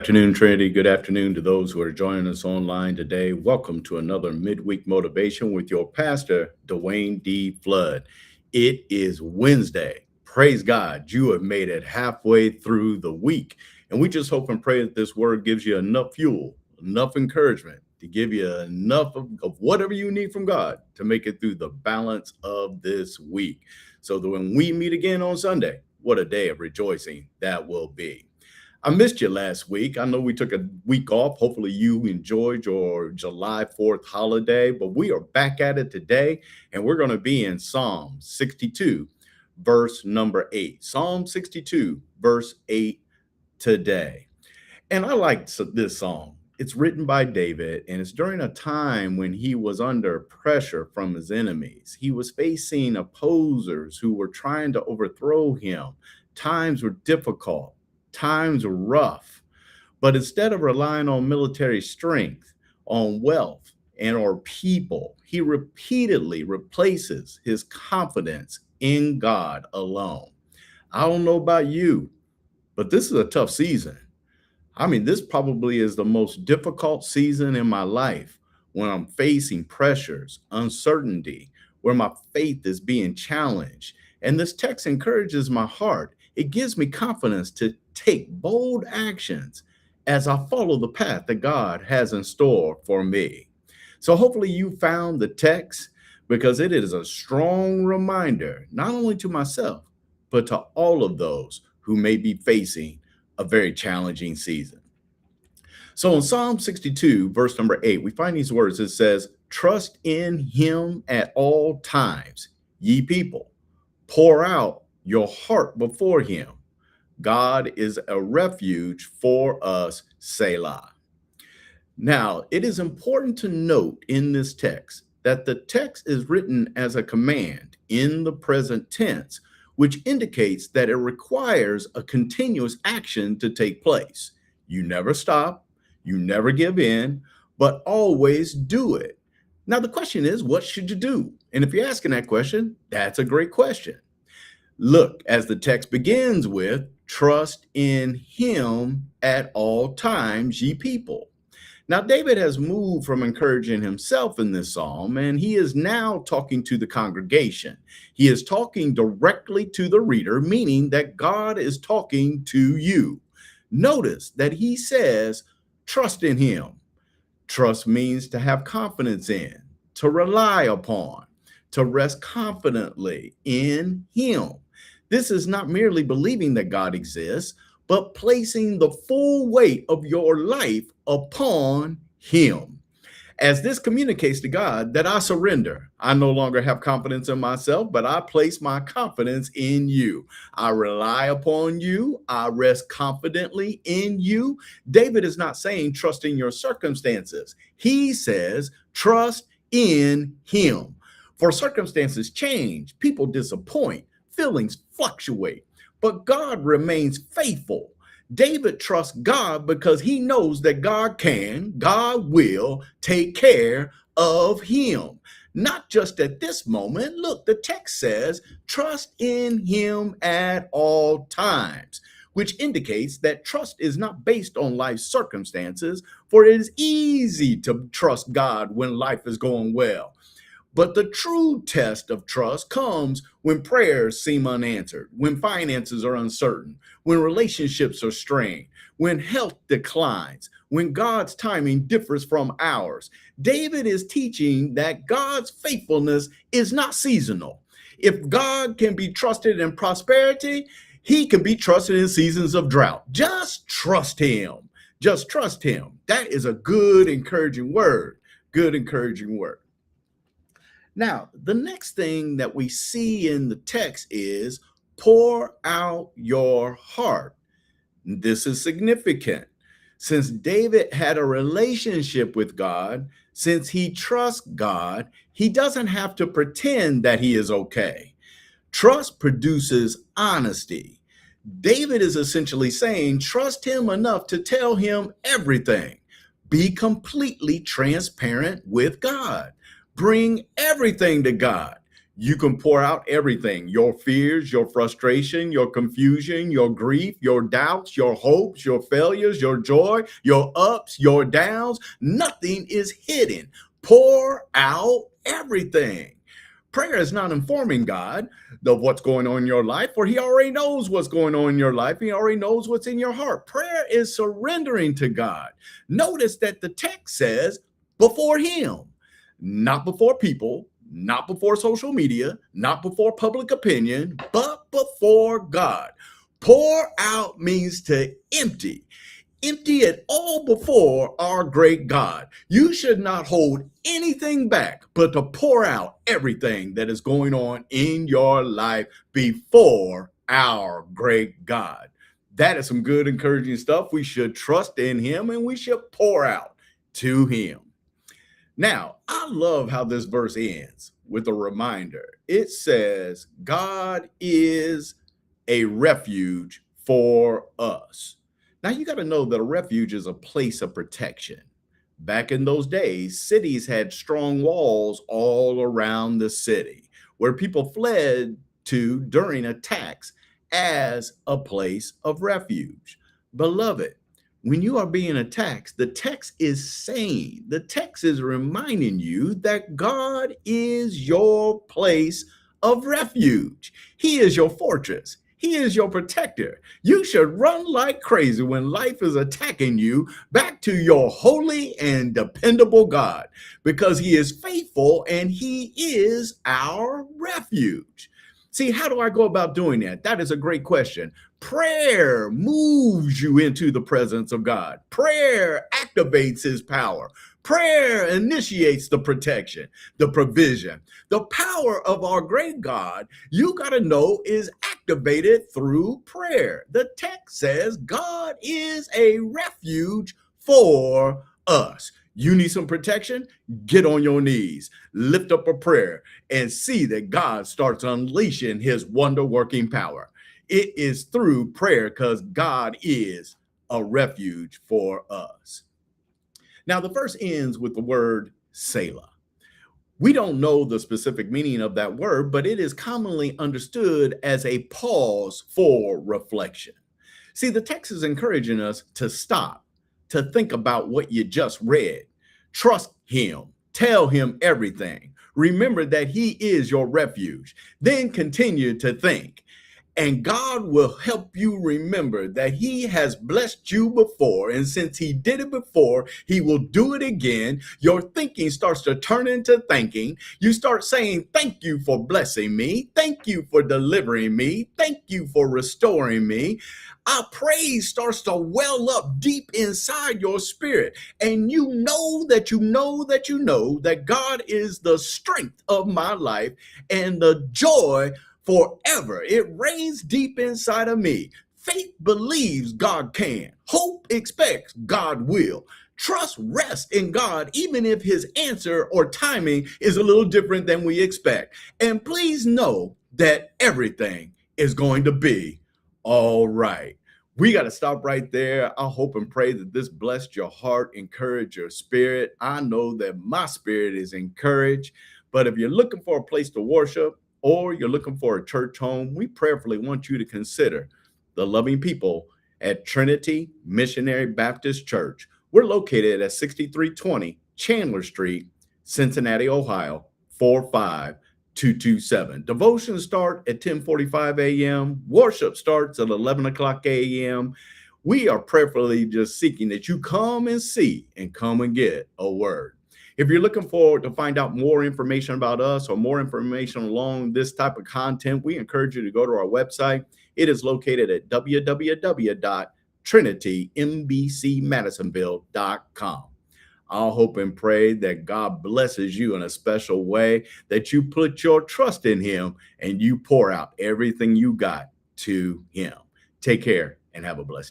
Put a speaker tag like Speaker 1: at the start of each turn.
Speaker 1: Afternoon, Trinity. Good afternoon to those who are joining us online today. Welcome to another midweek motivation with your pastor, Dwayne D. Flood. It is Wednesday. Praise God, you have made it halfway through the week. And we just hope and pray that this word gives you enough fuel, enough encouragement to give you enough of whatever you need from God to make it through the balance of this week. So that when we meet again on Sunday, what a day of rejoicing that will be. I missed you last week. I know we took a week off. Hopefully, you enjoyed your July 4th holiday, but we are back at it today, and we're going to be in Psalm 62, verse number 8. Psalm 62, verse 8 today. And I like this song. It's written by David, and it's during a time when he was under pressure from his enemies. He was facing opposers who were trying to overthrow him. Times were difficult, times were rough. But instead of relying on military strength, on wealth, and or people, he repeatedly replaces his confidence in God alone. I don't know about you, but this is a tough season. I mean, this probably is the most difficult season in my life when I'm facing pressures, uncertainty, where my faith is being challenged. And this text encourages my heart. It gives me confidence to take bold actions as I follow the path that God has in store for me. So hopefully you found the text because it is a strong reminder, not only to myself, but to all of those who may be facing a very challenging season. So in Psalm 62, verse number 8, we find these words. It says, "Trust in him at all times, ye people. Pour out your heart before him. God is a refuge for us, Selah." Now, it is important to note in this text that the text is written as a command in the present tense, which indicates that it requires a continuous action to take place. You never stop, you never give in, but always do it. Now, the question is, what should you do? And if you're asking that question, that's a great question. Look, as the text begins with, "Trust in him at all times, ye people." Now, David has moved from encouraging himself in this psalm, and he is now talking to the congregation. He is talking directly to the reader, meaning that God is talking to you. Notice that he says, "Trust in him." Trust means to have confidence in, to rely upon, to rest confidently in him. This is not merely believing that God exists, but placing the full weight of your life upon him. As this communicates to God that I surrender, I no longer have confidence in myself, but I place my confidence in you. I rely upon you. I rest confidently in you. David is not saying trust in your circumstances. He says trust in him. For circumstances change, people disappoint, feelings fluctuate, but God remains faithful. David trusts God because he knows that God will take care of him. Not just at this moment. Look, the text says, trust in him at all times, which indicates that trust is not based on life circumstances, for it is easy to trust God when life is going well. But the true test of trust comes when prayers seem unanswered, when finances are uncertain, when relationships are strained, when health declines, when God's timing differs from ours. David is teaching that God's faithfulness is not seasonal. If God can be trusted in prosperity, he can be trusted in seasons of drought. Just trust him. Just trust him. That is a good, encouraging word. Good, encouraging word. Now, the next thing that we see in the text is pour out your heart. This is significant. Since David had a relationship with God, since he trusts God, he doesn't have to pretend that he is okay. Trust produces honesty. David is essentially saying, trust him enough to tell him everything. Be completely transparent with God. Bring everything to God. You can pour out everything, your fears, your frustration, your confusion, your grief, your doubts, your hopes, your failures, your joy, your ups, your downs. Nothing is hidden. Pour out everything. Prayer is not informing God of what's going on in your life, for He already knows what's going on in your life. He already knows what's in your heart. Prayer is surrendering to God. Notice that the text says, before Him, not before people, not before social media, not before public opinion, but before God. Pour out means to empty. Empty it all before our great God. You should not hold anything back, but to pour out everything that is going on in your life before our great God. That is some good, encouraging stuff. We should trust in Him and we should pour out to Him. Now, I love how this verse ends with a reminder. It says, God is a refuge for us. Now, you got to know that a refuge is a place of protection. Back in those days, cities had strong walls all around the city where people fled to during attacks as a place of refuge. Beloved, when you are being attacked, the text is saying, the text is reminding you that God is your place of refuge. He is your fortress. He is your protector. You should run like crazy when life is attacking you back to your holy and dependable God, because He is faithful and He is our refuge. See, how do I go about doing that? That is a great question. Prayer moves you into the presence of God. Prayer activates His power. Prayer initiates the protection, the provision. The power of our great God, you got to know, is activated through prayer. The text says God is a refuge for us. You need some protection? Get on your knees, lift up a prayer, and see that God starts unleashing His wonder-working power. It is through prayer, because God is a refuge for us. Now, the verse ends with the word Selah. We don't know the specific meaning of that word, but it is commonly understood as a pause for reflection. See, the text is encouraging us to stop, to think about what you just read. Trust Him. Tell Him everything. Remember that He is your refuge. Then continue to think. And God will help you remember that He has blessed you before. And since He did it before, He will do it again. Your thinking starts to turn into thanking. You start saying, thank you for blessing me. Thank you for delivering me. Thank you for restoring me. Our praise starts to well up deep inside your spirit. And you know that you know that you know that God is the strength of my life and the joy forever. It reigns deep inside of me. Faith believes God can. Hope expects God will. Trust rests in God, even if His answer or timing is a little different than we expect. And please know that everything is going to be all right. We got to stop right there. I hope and pray that this blessed your heart, encouraged your spirit. I know that my spirit is encouraged. But if you're looking for a place to worship, or you're looking for a church home, we prayerfully want you to consider the loving people at Trinity Missionary Baptist Church. We're located at 6320 Chandler Street, Cincinnati, Ohio, 45227. Devotions start at 10:45 a.m. Worship starts at 11 o'clock a.m. We are prayerfully just seeking that you come and see and come and get a word. If you're looking forward to find out more information about us or more information along this type of content, we encourage you to go to our website. It is located at www.trinitymbcmadisonville.com. I'll hope and pray that God blesses you in a special way, that you put your trust in Him and you pour out everything you got to Him. Take care and have a blessed day.